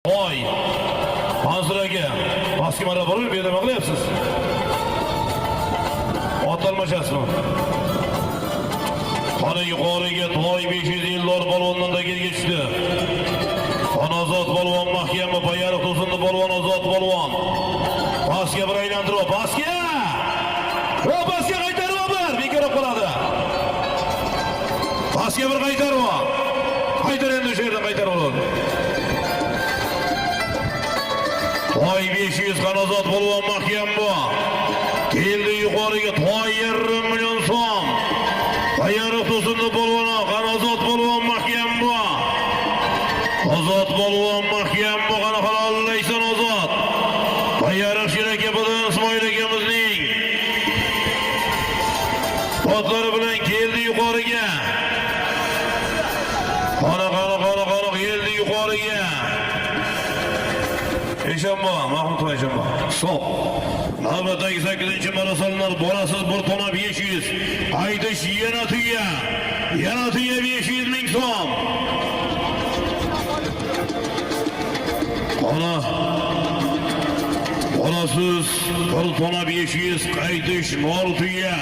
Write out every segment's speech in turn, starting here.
Toy. Mansur aka, pastga marra borib, bu yerda nima qilyapsiz? Otalmashasizmi? Qani yuqoriga toy 500 yillar balvondan da kelgishdi. Onozod balvon mahkama bayariq to'sindi balvon Ozod balvon. Pastga bir aylantirib, pastga! Pastga qaytarib bir, bekorib qoladi. Pastga bir qaytarib. Qaytar endi o'sha yerdan qaytarib oladi. Toy 500 Qanozod balvon mahkam bu. Keldi yuqoriga toy 1,5 million so'm. Bayariq to'sindi balvon Qanozod balvon mahkam bu. Ozod balvon mahkam bu, qana halollaysan Ozod. Bayariq shiraka bilan Ismoil akamizning otlari bilan keldi yuqoriga. Qana keldi yuqoriga. Eshonbo, Mahmud Eshonbo. Stop. Navbatdagi 8-marafonlar borasiz bir tona 500. Aytish yana tuya 500 ming so'm. Ana borasiz bir tona 500 qaytish mol tuya.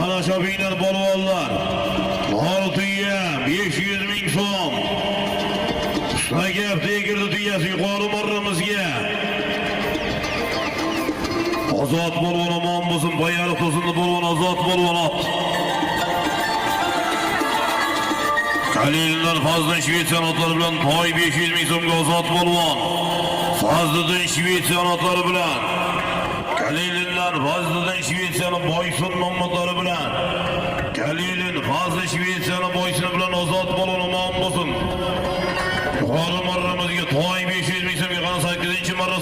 Ana shobinglar bolvonlar. Mol tuya 500 ming so'm. Ustlagap tegirdi tuyasi yuqori marramizga. Ozod balvon omon bo'lsin, bayariq to'sindi balvon Ozod balvon ot. Kalillar Fazliddin Shvetsiyan otlari bilan toy 500 ming so'mga Ozod balvon. Fazliddin Shvetsiyan otlari bilan Kalillar Fazliddin Shvetsiyan Boysun Mamadlari bilan Kalilin Fazliddin Shvetsiyan Boysun bilan Ozod balvon omon bo'lsin. Yuqori marramizga toy 500 ming so'mga 8-marra